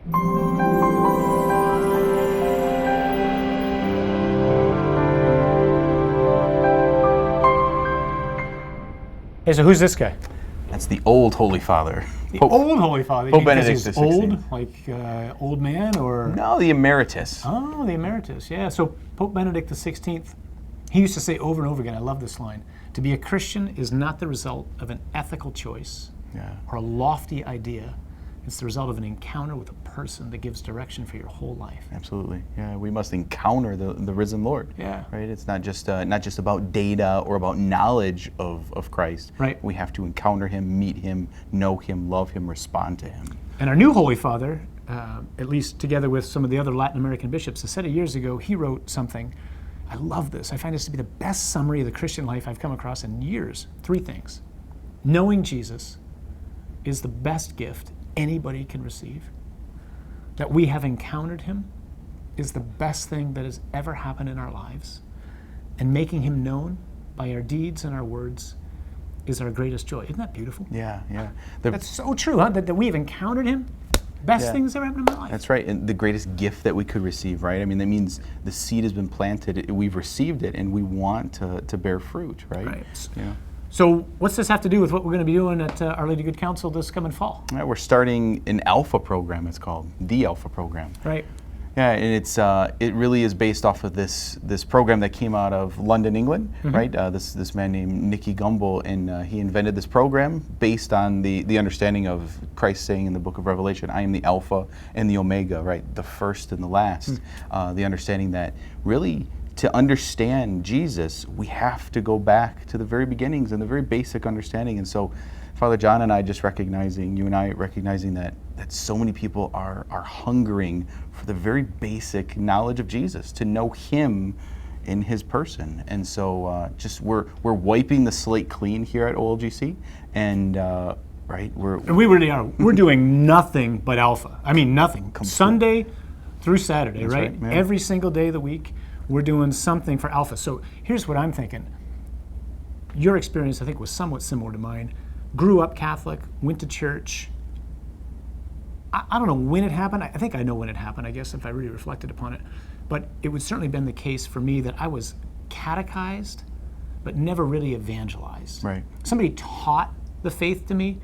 Hey, so who's this guy? That's the old Holy Father. The old Holy Father? Pope Benedict he's XVI. old, like old man, or? No, the Emeritus. Oh, the Emeritus, yeah. So Pope Benedict XVI, he used to say over and over again, I love this line, to be a Christian is not the result of an ethical choice or a lofty idea. It's the result of an encounter with a person that gives direction for your whole life. Absolutely, yeah. We must encounter the risen Lord. Yeah. Right. It's not just about data or about knowledge of Christ. Right. We have to encounter Him, meet Him, know Him, love Him, respond to Him. And our new Holy Father, at least together with some of the other Latin American bishops, a set of years ago, he wrote something. I love this. I find this to be the best summary of the Christian life I've come across in years. 3 things. Knowing Jesus is the best gift anybody can receive. That we have encountered Him is the best thing that has ever happened in our lives. And making Him known by our deeds and our words is our greatest joy. Isn't that beautiful? Yeah, yeah. That's so true, huh? That we have encountered Him. Best thing that's ever happened in my life. That's right, and the greatest gift that we could receive, right? I mean, that means the seed has been planted, we've received it, and we want to bear fruit, right? Right. Yeah. So what's this have to do with what we're going to be doing at Our Lady Good Counsel this coming fall? We're starting an Alpha program, it's called, the Alpha program. Right. Yeah, and it really is based off of this program that came out of London, England, right? This man named Nicky Gumbel, and he invented this program based on the understanding of Christ saying in the book of Revelation, I am the Alpha and the Omega, right? The first and the last. The understanding that really to understand Jesus, we have to go back to the very beginnings and the very basic understanding. And so Father John and I just recognizing, you and I recognizing that so many people are hungering for the very basic knowledge of Jesus, to know Him in His person. And so just we're wiping the slate clean here at OLGC, and right, and we really are. We're doing nothing but Alpha. I mean, nothing. Sunday through Saturday, That's right? right, Every single day of the week, we're doing something for Alpha. So here's what I'm thinking. Your experience, I think, was somewhat similar to mine. Grew up Catholic, went to church. I don't know when it happened. I think I know when it happened, I guess, if I really reflected upon it. But it would certainly have been the case for me that I was catechized, but never really evangelized. Right. Somebody taught the faith to me,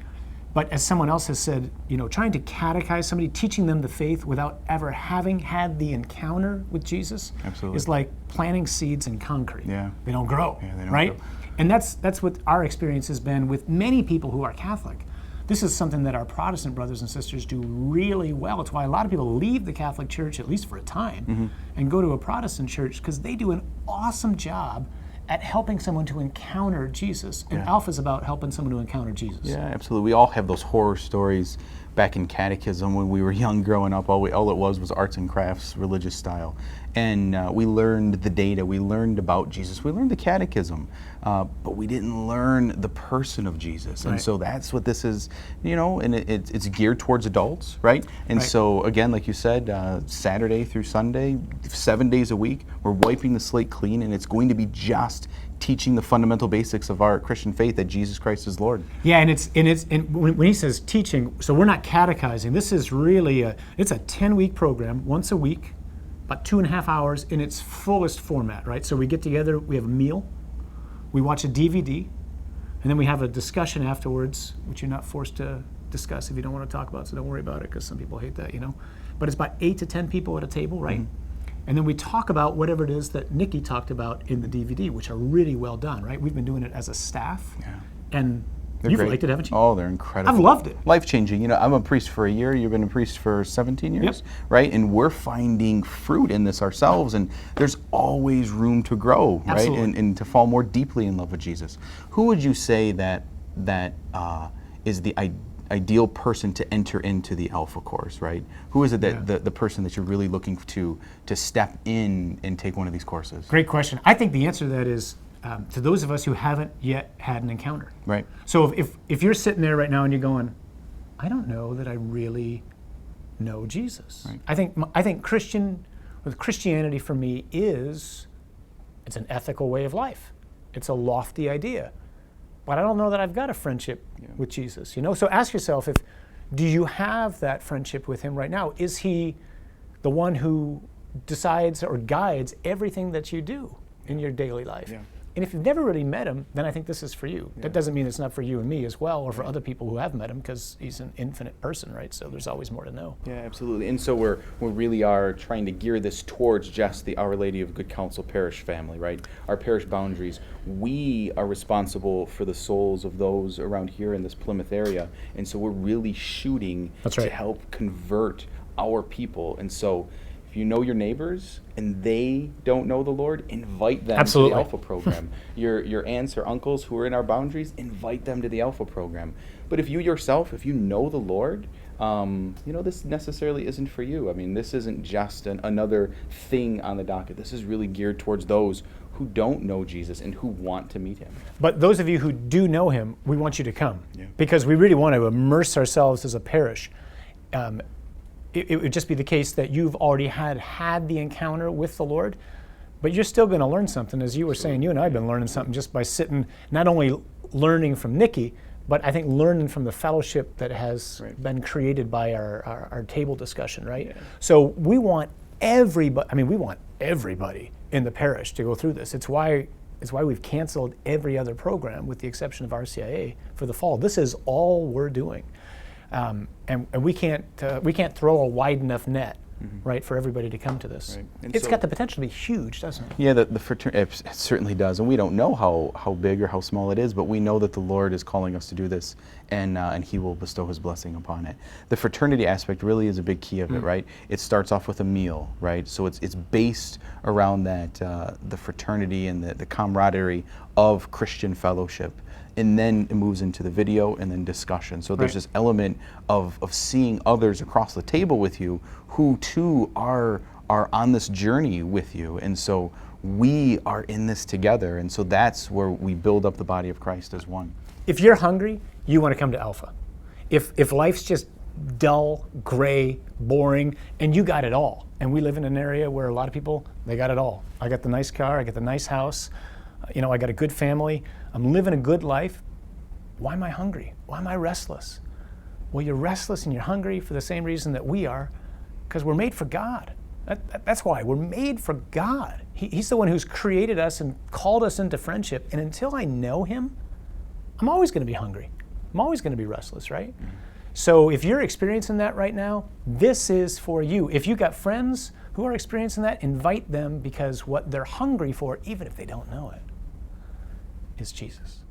but as someone else has said, trying to catechize somebody, teaching them the faith without ever having had the encounter with Jesus is like planting seeds in concrete. Yeah. They don't grow, they don't right? grow. And that's what our experience has been with many people who are Catholic. This is something that our Protestant brothers and sisters do really well. It's why a lot of people leave the Catholic Church, at least for a time, and go to a Protestant church, because they do an awesome job at helping someone to encounter Jesus. And Alpha's about helping someone to encounter Jesus. Yeah, absolutely. We all have those horror stories back in catechism when we were young growing up. All it was arts and crafts, religious style. And we learned the data, we learned about Jesus, we learned the catechism, but we didn't learn the person of Jesus. And so that's what this is, and it's geared towards adults, right? And so again, like you said, Saturday through Sunday, 7 days a week, we're wiping the slate clean, and it's going to be just teaching the fundamental basics of our Christian faith, that Jesus Christ is Lord. Yeah, and when he says teaching, so we're not catechizing. This is really it's a 10-week program, once a week, about 2.5 hours in its fullest format, right? So we get together, we have a meal, we watch a DVD, and then we have a discussion afterwards, which you're not forced to discuss if you don't want to talk about, so don't worry about it, because some people hate that, But it's about 8 to 10 people at a table, right? And then we talk about whatever it is that Nicky talked about in the DVD, which are really well done, right? We've been doing it as a staff. Yeah. And They're you've great. liked it, haven't you? Oh, they're incredible. I've loved it. Life-changing. I'm a priest for a year. You've been a priest for 17 years, right? And we're finding fruit in this ourselves, and there's always room to grow, right? And to fall more deeply in love with Jesus. Who would you say that is the ideal person to enter into the Alpha course, right? Who is it that the person that you're really looking to step in and take one of these courses? Great question. I think the answer to that is to those of us who haven't yet had an encounter. Right. So if you're sitting there right now and you're going, I don't know that I really know Jesus. Right. I think Christianity for me it's an ethical way of life. It's a lofty idea. But I don't know that I've got a friendship with Jesus, So ask yourself, Do you have that friendship with him right now? Is he the one who decides or guides everything that you do in your daily life? Yeah. And if you've never really met him, then I think this is for you. Yeah. That doesn't mean it's not for you and me as well, or for other people who have met him, because he's an infinite person, right? So there's always more to know. Yeah, absolutely. And so we really are trying to gear this towards just the Our Lady of Good Counsel parish family, right? Our parish boundaries. We are responsible for the souls of those around here in this Plymouth area, and so we're really shooting That's to right. help convert our people. And so if you know your neighbors and they don't know the Lord, invite them Absolutely. to the Alpha program. Your aunts or uncles who are in our boundaries, invite them to the Alpha program. But if you yourself, if you know the Lord, this necessarily isn't for you. I mean, this isn't just another thing on the docket. This is really geared towards those who don't know Jesus and who want to meet him. But those of you who do know him, we want you to come, Yeah. because we really want to immerse ourselves as a parish. It would just be the case that you've already had the encounter with the Lord, but you're still going to learn something. As you were saying, you and I have been learning something just by sitting, not only learning from Nikki, but I think learning from the fellowship that has been created by our table discussion, right? Yeah. So we want everybody in the parish to go through this. It's why we've canceled every other program with the exception of RCIA for the fall. This is all we're doing. And we can't throw a wide enough net, right, for everybody to come to this. Right. And It's so- got the potential to be huge, doesn't it? Yeah, the fraternity, it certainly does. And we don't know how big or how small it is, but we know that the Lord is calling us to do this, and he will bestow his blessing upon it. The fraternity aspect really is a big key of it, right? It starts off with a meal, right? So it's based around that, the fraternity and the camaraderie of Christian fellowship. And then it moves into the video and then discussion. So there's Right. this element of seeing others across the table with you who too are on this journey with you. And so we are in this together. And so that's where we build up the body of Christ as one. If you're hungry, you want to come to Alpha. If life's just dull, gray, boring, and you got it all, and we live in an area where a lot of people, they got it all. I got the nice car, I got the nice house, I got a good family, I'm living a good life. Why am I hungry? Why am I restless? Well, you're restless and you're hungry for the same reason that we are, because we're made for God. That's why. We're made for God. He's the one who's created us and called us into friendship. And until I know him, I'm always going to be hungry. I'm always going to be restless, right? Mm-hmm. So if you're experiencing that right now, this is for you. If you got friends who are experiencing that, invite them, because what they're hungry for, even if they don't know it, is Jesus.